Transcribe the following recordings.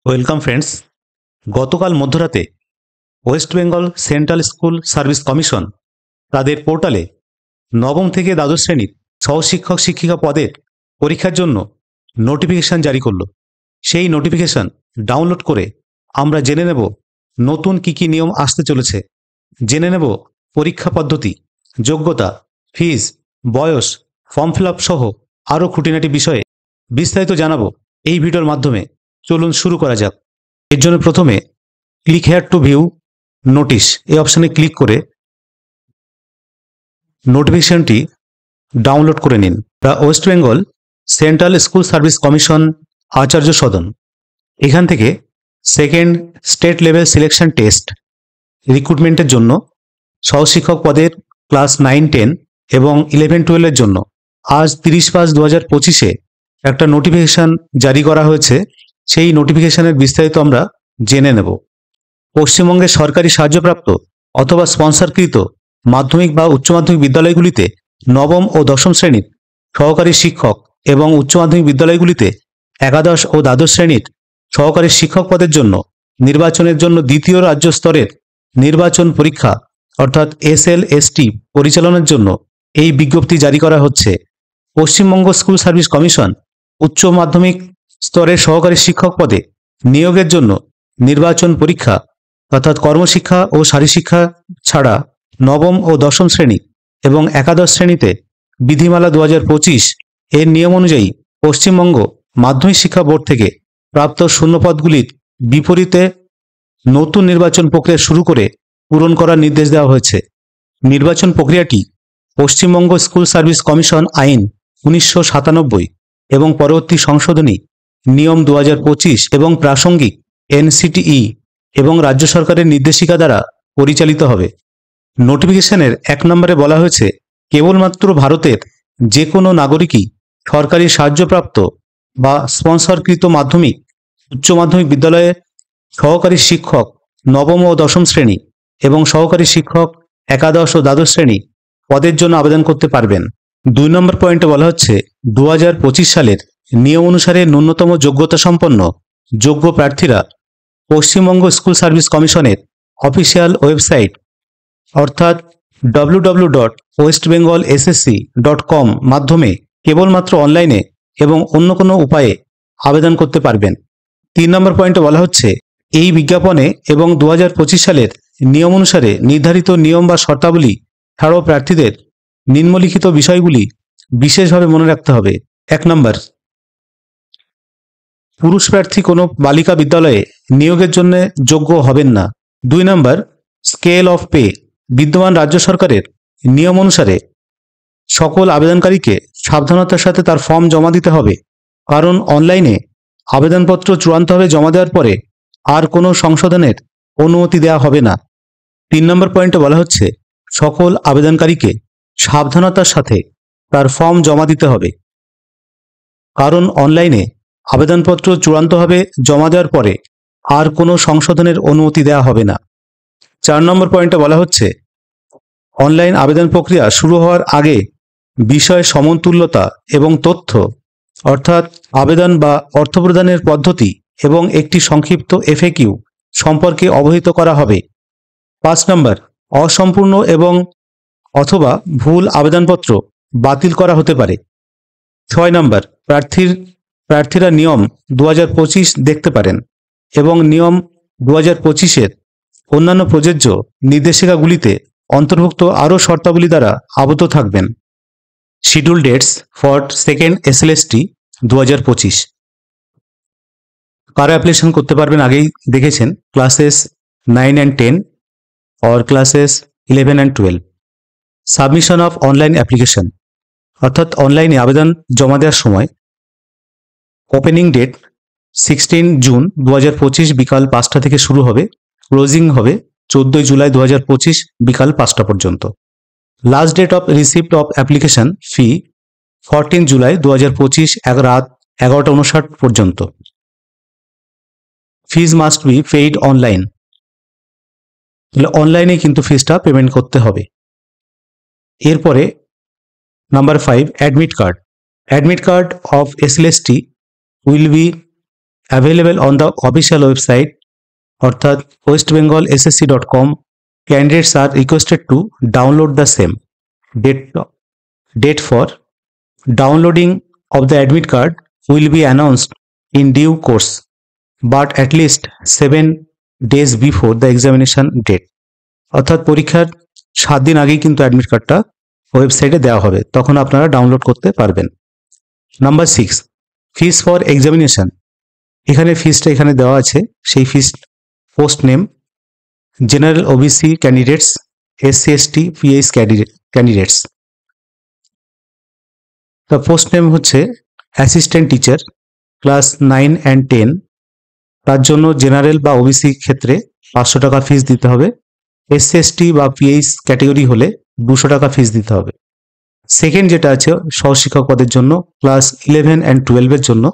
Welcome friends. গতকাল মধ্যরাতে West Bengal Central School Service commission তাদের পোর্টালে নবম থেকে দ্বাদশ শ্রেণীর সহশিক্ষক শিক্ষিকা পদের পরীক্ষার জন্য নোটিফিকেশন জারি করলো। সেই নোটিফিকেশন ডাউনলোড করে আমরা জেনে নেব নতুন কি কি নিয়ম আসতে চলেছে, জেনে নেব পরীক্ষা পদ্ধতি, যোগ্যতা, ফিজ, বয়স, ফর্ম ফিল আপ সহ আরও খুঁটিনাটি বিষয়ে বিস্তারিত জানাবো এই ভিডিওর মাধ্যমে। চলুন শুরু করা যাক। এর জন্য প্রথমে click here to view notice এই অপশানে ক্লিক করে নোটিফিকেশনটি ডাউনলোড করে নিন। The West Bengal Central School Service Commission Acharya Sadan, এখান থেকে second state level selection test রিক্রুটমেন্টের জন্য সহশিক্ষক পদের ক্লাস 9-10 এবং 11-12 জন্য আজ 30/5/2025 একটা নোটিফিকেশন জারি করা হয়েছে। সেই নোটিফিকেশনের বিস্তারিত আমরা জেনে নেব। পশ্চিমবঙ্গের সরকারি সাহায্যপ্রাপ্ত অথবা স্পন্সরকৃত মাধ্যমিক বা উচ্চ মাধ্যমিক বিদ্যালয়গুলিতে নবম ও দশম শ্রেণীর সহকারী শিক্ষক এবং উচ্চ মাধ্যমিক বিদ্যালয়গুলিতে একাদশ ও দ্বাদশ শ্রেণীর সহকারী শিক্ষক পদের জন্য নির্বাচনের জন্য দ্বিতীয় রাজ্য স্তরের নির্বাচন পরীক্ষা অর্থাৎ SLST পরিচালনার জন্য এই বিজ্ঞপ্তি জারি করা হচ্ছে। পশ্চিমবঙ্গ স্কুল সার্ভিস কমিশন উচ্চ মাধ্যমিক স্তরের সহকারী শিক্ষক পদে নিয়োগের জন্য নির্বাচন পরীক্ষা অর্থাৎ কর্মশিক্ষা ও শারীরশিক্ষা ছাড়া নবম ও দশম শ্রেণী এবং একাদশ শ্রেণীতে বিধিমালা 2025 এর নিয়ম অনুযায়ী পশ্চিমবঙ্গ মাধ্যমিক শিক্ষা বোর্ড থেকে প্রাপ্ত শূন্যপদগুলির বিপরীতে নতুন নির্বাচন প্রক্রিয়া শুরু করে পূরণ করার নির্দেশ দেওয়া হয়েছে। নির্বাচন প্রক্রিয়াটি পশ্চিমবঙ্গ স্কুল সার্ভিস কমিশন আইন 1997 এবং পরবর্তী সংশোধনী নিয়ম 2025 এবং প্রাসঙ্গিক NCTE এবং রাজ্য সরকারের নির্দেশিকা দ্বারা পরিচালিত হবে। নোটিফিকেশনের 1 নম্বরে বলা হয়েছে, কেবলমাত্র ভারতের যে কোনো নাগরিকই সরকারি সাহায্যপ্রাপ্ত বা স্পন্সরকৃত মাধ্যমিক উচ্চ মাধ্যমিক বিদ্যালয়ে সহকারী শিক্ষক নবম ও দশম শ্রেণী এবং সহকারী শিক্ষক একাদশ ও দ্বাদশ শ্রেণী পদের জন্য আবেদন করতে পারবেন। 2 নম্বর পয়েন্টে বলা হচ্ছে, 2025 সালের নিয়ম অনুসারে ন্যূনতম যোগ্যতা সম্পন্ন যোগ্য প্রার্থীরা পশ্চিমবঙ্গ স্কুল সার্ভিস কমিশনের অফিসিয়াল ওয়েবসাইট অর্থাৎ www.westbengalssc.com মাধ্যমে কেবলমাত্র অনলাইনে এবং অন্য কোনো উপায়ে আবেদন করতে পারবেন। 3 নম্বর পয়েন্টে বলা হচ্ছে, এই বিজ্ঞাপনে এবং 2025 সালের নিয়ম অনুসারে নির্ধারিত নিয়ম বা শর্তাবলী ছাড়াও প্রার্থীদের নিম্নলিখিত বিষয়গুলি বিশেষভাবে মনে রাখতে হবে। 1 নম্বর, পুরুষ প্রার্থী কোনো বালিকা বিদ্যালয়ে নিয়োগের জন্য যোগ্য হবেন না। 2 নম্বর, স্কেল অফ পে বিদ্যমান রাজ্য সরকারের নিয়ম অনুসারে সকল আবেদনকারীকে সাবধানতার সাথে তার ফর্ম জমা দিতে হবে, কারণ অনলাইনে আবেদনপত্র চূড়ান্তভাবে জমা দেওয়ার পরে আর কোনো সংশোধনের অনুমতি দেওয়া হবে না। 3 নম্বর পয়েন্টে বলা হচ্ছে, সকল আবেদনকারীকে সাবধানতার সাথে তার ফর্ম জমা দিতে হবে, কারণ অনলাইনে আবেদনপত্র চূড়ান্তভাবে জমা দেওয়ার পরে আর কোনো সংশোধনের অনুমতি দেওয়া হবে না। 4 নম্বর পয়েন্টে বলা হচ্ছে, অনলাইন আবেদন প্রক্রিয়া শুরু হওয়ার আগে বিষয় সমতুল্যতা এবং তথ্য অর্থাৎ আবেদন বা অর্থপ্রদানের পদ্ধতি এবং একটি সংক্ষিপ্ত FAQ সম্পর্কে অবহিত করা হবে। 5 নম্বর, অসম্পূর্ণ এবং অথবা ভুল আবেদনপত্র বাতিল করা হতে পারে। 6 নম্বর, প্রার্থীরা নিয়ম 2025 দেখতে পারেন এবং নিয়ম 2025-এর অন্যান্য প্রযোজ্য নির্দেশিকাগুলিতে অন্তর্ভুক্ত আরও শর্তাবলী দ্বারা আবদ্ধ থাকবেন। Schedule dates for second SLST 2025। কারা অ্যাপ্লিকেশন করতে পারবেন আগেই দেখেছেন, classes 9 and 10 or classes 11 and 12। Submission of online application অর্থাৎ অনলাইনে আবেদন জমা দেওয়ার সময় ওপেনিং ডেট 16 জুন 2025 বিকাল 5টা থেকে শুরু হবে, ক্লোজিং হবে 14 জুলাই 2025 বিকাল 5টা পর্যন্ত। Last date of receipt of application fee 14 July 2025 রাত 11:59 পর্যন্ত। Fees must be paid online, অনলাইনে কিন্তু ফিজটা পেমেন্ট করতে হবে। এরপরে number 5, admit card of SLST will be available on the official website অর্থাৎ westbengalssc.com. Candidates are requested to download the same. Date for downloading of the admit card will be announced in due course, but at least 7 days before the examination date. অর্থাৎ পরীক্ষার 7 দিন আগেই কিন্তু admit কার্ডটা ওয়েবসাইটে দেওয়া হবে, তখন আপনারা ডাউনলোড করতে পারবেন। Number 6, fees for examination. এখানে ফিসটা এখানে দেওয়া আছে, সেই fees post name general OBC candidates, SC ST PH candidates. The post name হচ্ছে অ্যাসিস্ট্যান্ট টিচার ক্লাস 9 and 10, তার জন্য জেনারেল বা ওবিসি ক্ষেত্রে 500 টাকা ফিস দিতে হবে। SC ST বা PH ক্যাটেগরি হলে 200 টাকা ফিস দিতে হবে। সেকেন্ড যেটা আছে সহশিক্ষক পদের জন্য ক্লাস 11 and 12 এর জন্য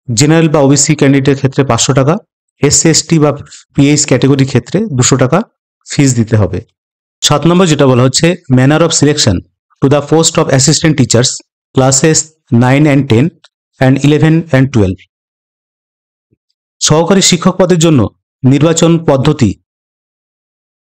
জেনারেল বা ওবিসি ক্যান্ডিডেটের ক্ষেত্রে 500 টাকা, SC ST বা PH ক্যাটেগরির ক্ষেত্রে 200 টাকা ফিস দিতে হবে। 7 নম্বর যেটা বলা হচ্ছে manner of selection to the post of assistant teachers classes 9 and 10 and 11 and 12। সহকারী শিক্ষক পদের জন্য নির্বাচন পদ্ধতি।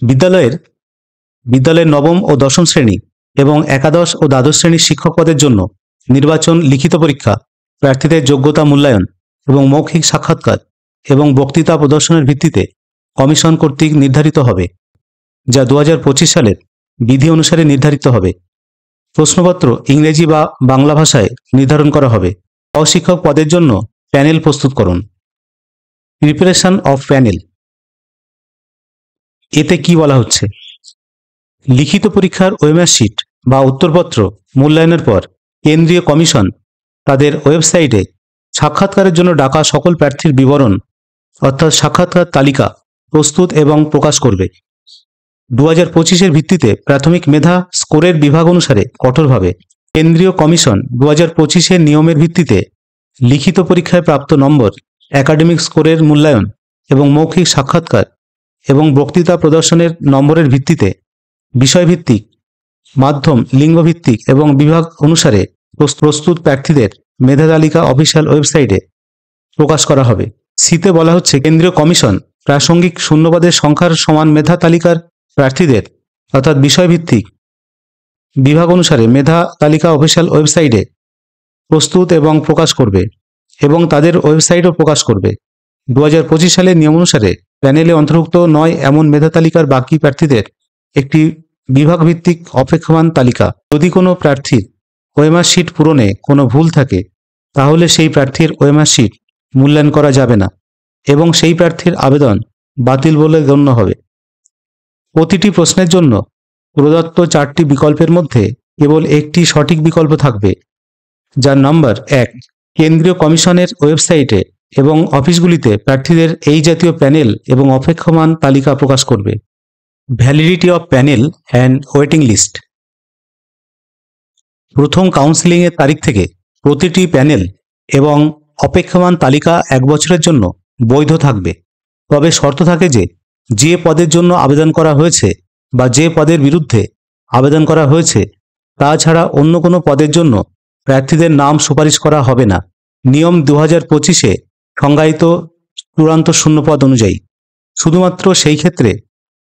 বিদ্যালয়ের নবম ও দশম শ্রেণী এবং একাদশ ও দ্বাদশ শ্রেণীর শিক্ষক পদের জন্য নির্বাচন লিখিত পরীক্ষা, প্রার্থীদের যোগ্যতা মূল্যায়ন এবং মৌখিক সাক্ষাৎকার এবং বক্তৃতা প্রদর্শনের ভিত্তিতে কমিশন কর্তৃক নির্ধারিত হবে, যা 2025 সালের বিধি অনুসারে নির্ধারিত হবে। প্রশ্নপত্র ইংরেজি বা বাংলা ভাষায় নির্ধারণ করা হবে। সহশিক্ষক পদের জন্য প্যানেল প্রস্তুত করুন। প্রিপারেশন অফ প্যানেল, এতে কি বলা হচ্ছে? লিখিত পরীক্ষার ওএমআর শিট বা উত্তরপত্র মূল্যায়নের পর কেন্দ্রীয় কমিশন তাদের ওয়েবসাইটে সাক্ষাৎকারের জন্য ডাকা সকল প্রার্থীর বিবরণ অর্থাৎ সাক্ষাৎকার তালিকা প্রস্তুত এবং প্রকাশ করবে। 2025-এর ভিত্তিতে প্রাথমিক মেধা স্কোরের বিভাগ অনুসারে কঠোরভাবে কেন্দ্রীয় কমিশন 2025-এর নিয়মের ভিত্তিতে লিখিত পরীক্ষায় প্রাপ্ত নম্বর, একাডেমিক স্কোরের মূল্যায়ন এবং মৌখিক সাক্ষাৎকার এবং বক্তৃতা প্রদর্শনের নম্বরের ভিত্তিতে বিষয়ভিত্তিক, মাধ্যম, লিঙ্গভিত্তিক এবং বিভাগ অনুসারে প্রস্তুত প্রার্থীদের মেধা তালিকা অফিসিয়াল ওয়েবসাইটে প্রকাশ করা হবে। সিতে বলা হচ্ছে কেন্দ্রীয় কমিশন প্রাসঙ্গিক শূন্যপদের সংখ্যার সমান মেধা তালিকার প্রার্থীদের অর্থাৎ বিষয়ভিত্তিক বিভাগ অনুসারে মেধা তালিকা অফিসিয়াল ওয়েবসাইটে প্রস্তুত এবং প্রকাশ করবে এবং তাদের ওয়েবসাইটও প্রকাশ করবে। 2025 সালের নিয়ম অনুসারে প্যানেলে অন্তর্ভুক্ত নয় এমন মেধা তালিকার বাকি প্রার্থীদের একটি বিভাগভিত্তিক অপেক্ষমান তালিকা। যদি কোনো প্রার্থীর ওএমআর শিট পূরণে কোনো ভুল থাকে তাহলে সেই প্রার্থীর ওএমআর শিট মূল্যায়ন করা যাবে না এবং সেই প্রার্থীর আবেদন বাতিল বলে গণ্য হবে। প্রতিটি প্রশ্নের জন্য প্রদত্ত 4টি বিকল্পের মধ্যে কেবল একটি সঠিক বিকল্প থাকবে, যার নাম্বার 1 কেন্দ্রীয় কমিশনের ওয়েবসাইটে এবং অফিসগুলিতে প্রার্থীদের এই জাতীয় প্যানেল এবং অপেক্ষমান তালিকা প্রকাশ করবে। Validity of panel and waiting list. প্রথম কাউন্সিলিংয়ের তারিখ থেকে প্রতিটি প্যানেল এবং অপেক্ষমান তালিকা 1 বছরের জন্য বৈধ থাকবে। তবে শর্ত থাকে যে পদের জন্য আবেদন করা হয়েছে বা যে পদের বিরুদ্ধে আবেদন করা হয়েছে তা ছাড়া অন্য কোনো পদের জন্য প্রার্থীদের নাম সুপারিশ করা হবে না। নিয়ম 2025-এ সংজ্ঞায়িত চূড়ান্ত শূন্যপদ অনুযায়ী শুধুমাত্র সেই ক্ষেত্রে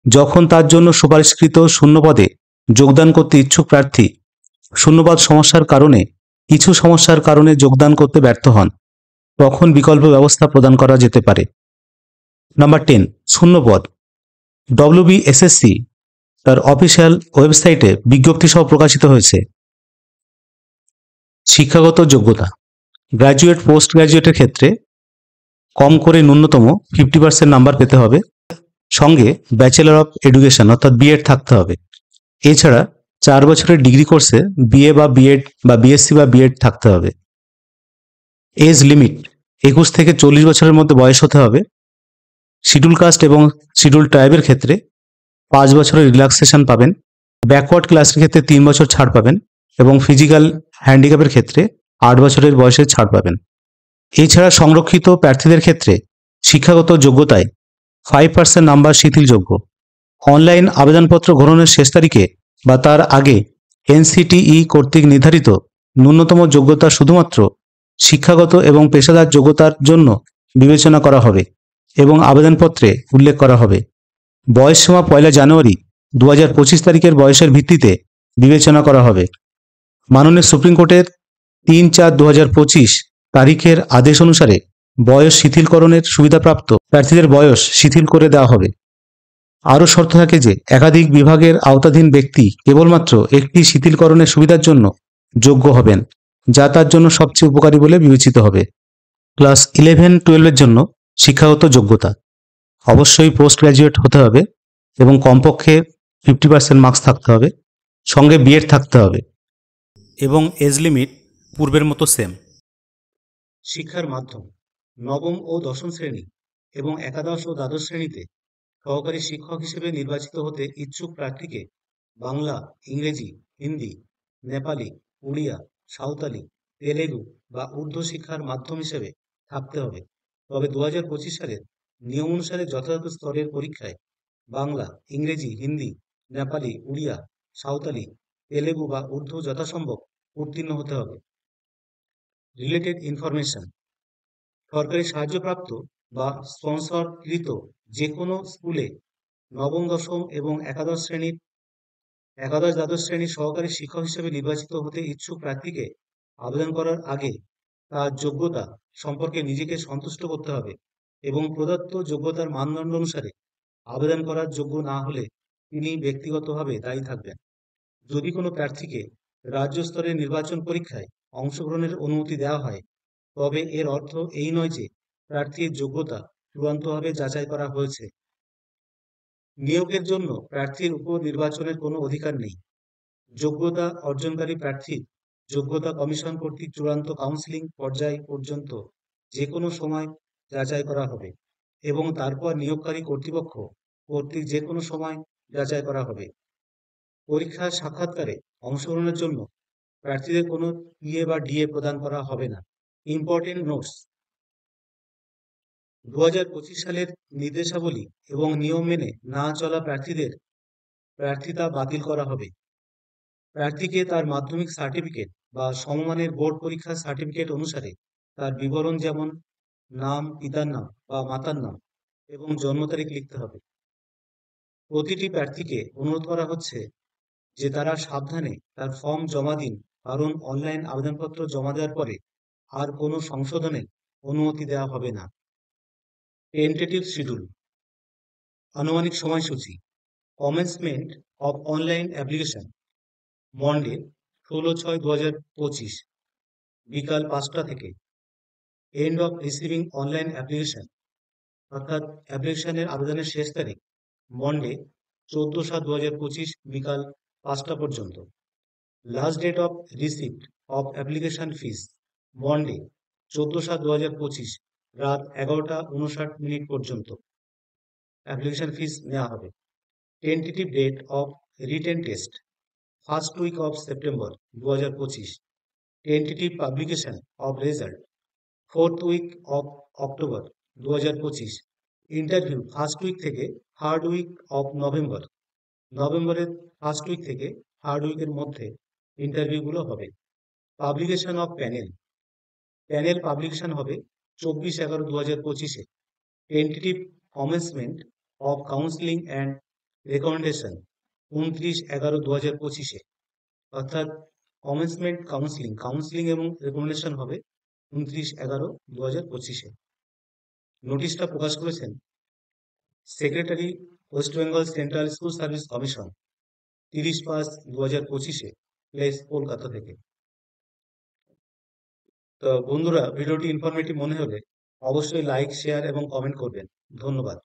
যখন তার জন্য সুপারিশকৃত শূন্যপদে যোগদান করতে ইচ্ছুক প্রার্থী শূন্যপদ কিছু সমস্যার কারণে যোগদান করতে ব্যর্থ হন, তখন বিকল্প ব্যবস্থা প্রদান করা যেতে পারে। নাম্বার 10 শূন্যপদ। WBSSC তার অফিসিয়াল ওয়েবসাইটে বিজ্ঞপ্তি সহ প্রকাশিত হয়েছে। শিক্ষাগত যোগ্যতা। গ্র্যাজুয়েট, পোস্ট গ্র্যাজুয়েটের ক্ষেত্রে কম করে ন্যূনতম 50% নাম্বার পেতে হবে, সঙ্গে ব্যাচেলর অফ এডুকেশন অর্থাৎ বিএড থাকতে হবে। এছাড়া 4 বছরের ডিগ্রি কোর্সে বিএ বা বিএড বা বিএসসি বা বিএড থাকতে হবে। এজ লিমিট 21 থেকে 40 বছরের মধ্যে বয়স হতে হবে। শিডিউল কাস্ট এবং শিডিউল ট্রাইবের ক্ষেত্রে 5 বছরের রিল্যাক্সেশন পাবেন। ব্যাকওয়ার্ড ক্লাসের ক্ষেত্রে 3 বছর ছাড় পাবেন এবং ফিজিক্যাল হ্যান্ডিক্যাপের ক্ষেত্রে 8 বছরের বয়সে ছাড় পাবেন। এছাড়া সংরক্ষিত প্রার্থীদের ক্ষেত্রে শিক্ষাগত যোগ্যতায় 5% নাম্বার শিথিলযোগ্য। অনলাইন আবেদনপত্র গ্রহণের শেষ তারিখে বা তার আগে NCTE কর্তৃক নির্ধারিত ন্যূনতম যোগ্যতা শুধুমাত্র শিক্ষাগত এবং পেশাদার যোগ্যতার জন্য বিবেচনা করা হবে এবং আবেদনপত্রে উল্লেখ করা হবে। বয়সসীমা 1 জানুয়ারি 2025 তারিখের বয়সের ভিত্তিতে বিবেচনা করা হবে। মাননীয় সুপ্রিম কোর্টের 3/4/2025 তারিখের আদেশ অনুসারে বয়স শিথিলকরণের সুবিধাপ্রাপ্ত প্রার্থীদের বয়স শিথিল করে দেওয়া হবে। আরও শর্ত থাকে যে একাধিক বিভাগের আওতাধীন ব্যক্তি কেবলমাত্র একটি শিথিলকরণের সুবিধার জন্য যোগ্য হবেন, যা তার জন্য সবচেয়ে উপকারী বলে বিবেচিত হবে। ক্লাস 11-12 জন্য শিক্ষাগত যোগ্যতা অবশ্যই পোস্ট গ্র্যাজুয়েট হতে হবে এবং কমপক্ষে 50% মার্কস থাকতে হবে, সঙ্গে বিএড থাকতে হবে এবং এজ লিমিট পূর্বের মতো সেম। শিক্ষার মাধ্যম নবম ও দশম শ্রেণী এবং একাদশ ও দ্বাদশ শ্রেণীতে সহকারী শিক্ষক হিসেবে নির্বাচিত হতে ইচ্ছুক প্রার্থীকে বাংলা, ইংরেজি, হিন্দি, নেপালি, উড়িয়া, সাঁওতালি, তেলেগু বা উর্দু শিক্ষার মাধ্যম হিসেবে থাকতে হবে। তবে 2025 সালের নিয়ম অনুসারে যথাযথ স্তরের পরীক্ষায় বাংলা, ইংরেজি, হিন্দি, নেপালি, উড়িয়া, সাঁওতালি, তেলেগু বা উর্দু যথাসম্ভব উত্তীর্ণ হতে হবে। রিলেটেড ইনফরমেশন সরকারি সাহায্যপ্রাপ্ত বা স্পন্সরকৃত যে কোনো স্কুলে নবম, দশম এবং একাদশ দ্বাদশ শ্রেণীর সহকারী শিক্ষক হিসেবে নির্বাচিত হতে ইচ্ছুক প্রার্থীকে আবেদন করার আগে তার যোগ্যতা সম্পর্কে নিজেকে সন্তুষ্ট করতে হবে এবং প্রদত্ত যোগ্যতার মানদণ্ড অনুসারে আবেদন করার যোগ্য না হলে তিনি ব্যক্তিগতভাবে দায়ী থাকবেন। যদি কোনো প্রার্থীকে রাজ্য স্তরের নির্বাচন পরীক্ষায় অংশগ্রহণের অনুমতি দেওয়া হয়, তবে এর অর্থ এই নয় যে প্রার্থীর যোগ্যতা চূড়ান্তভাবে যাচাই করা হয়েছে। নিয়োগের জন্য প্রার্থীর উপর নির্বাচনের কোনো অধিকার নেই। যোগ্যতা অর্জনকারী প্রার্থীর যোগ্যতা কমিশন কর্তৃক চূড়ান্ত কাউন্সিলিং পর্যায় পর্যন্ত যে কোনো সময় যাচাই করা হবে এবং তারপর নিয়োগকারী কর্তৃপক্ষ কর্তৃক যে কোনো সময় যাচাই করা হবে। পরীক্ষার সাক্ষাৎকারে অংশগ্রহণের জন্য প্রার্থীদের কোনো ইএ বা ডিএ প্রদান করা হবে না। ইম্পর্টেন্ট নোটস 2025 সালের নির্দেশাবলী এবং নিয়ম মেনে না চলা প্রার্থীদের প্রার্থিতা বাতিল করা হবে। প্রার্থীকে তার মাধ্যমিক সার্টিফিকেট বা সমমানের বোর্ড পরীক্ষার সার্টিফিকেট অনুসারে তার বিবরণ যেমন নাম, পিতার নাম বা মাতার নাম এবং জন্ম তারিখ লিখতে হবে। প্রতিটি প্রার্থীকে অনুরোধ করা হচ্ছে যে তারা সাবধানে তার ফর্ম জমা দিন, কারণ অনলাইন আবেদনপত্র জমা দেওয়ার পরে আর কোনো সংশোধনের অনুমতি দেওয়া হবে না। টেন্টেটিভ শিডিউল আনুমানিক সময়সূচি commencement of online application Monday 16/6/2025 বিকাল 5টা থেকে। End of receiving online application অর্থাৎ অ্যাপ্লিকেশনের আবেদনের শেষ তারিখ মন্ডে 14/7/2025 বিকাল 5টা পর্যন্ত। Last date of receipt of application fees Monday 14/7/2025 রাত 11:59 পর্যন্ত অ্যাপ্লিকেশন ফিস নেওয়া হবে। Tentative date of written test first week of September 2025। Tentative publication of result fourth week of October 2025। Interview first week থেকে third week of November. নভেম্বরের first week থেকে third উইকের মধ্যে ইন্টারভিউগুলো হবে। পাবলিকেশন অফ প্যানেল পাবলিকেশন হবে 24/11/2025-এ। Tentative commencement of counselling and recommendation 29/11/2025-এ, অর্থাৎ কমেন্সমেন্ট কাউন্সিলিং এবং রেকমেন্ডেশন হবে 29/11/2025-এ। নোটিশটা প্রকাশ করেছেন secretary, West Bengal Central School Service Commission, 30/5/2025-এ, প্লেস কলকাতা থেকে। তো বন্ধুরা, ভিডিওটি ইনফরমেটিভ মনে হলে অবশ্যই লাইক, শেয়ার এবং কমেন্ট করবেন। ধন্যবাদ।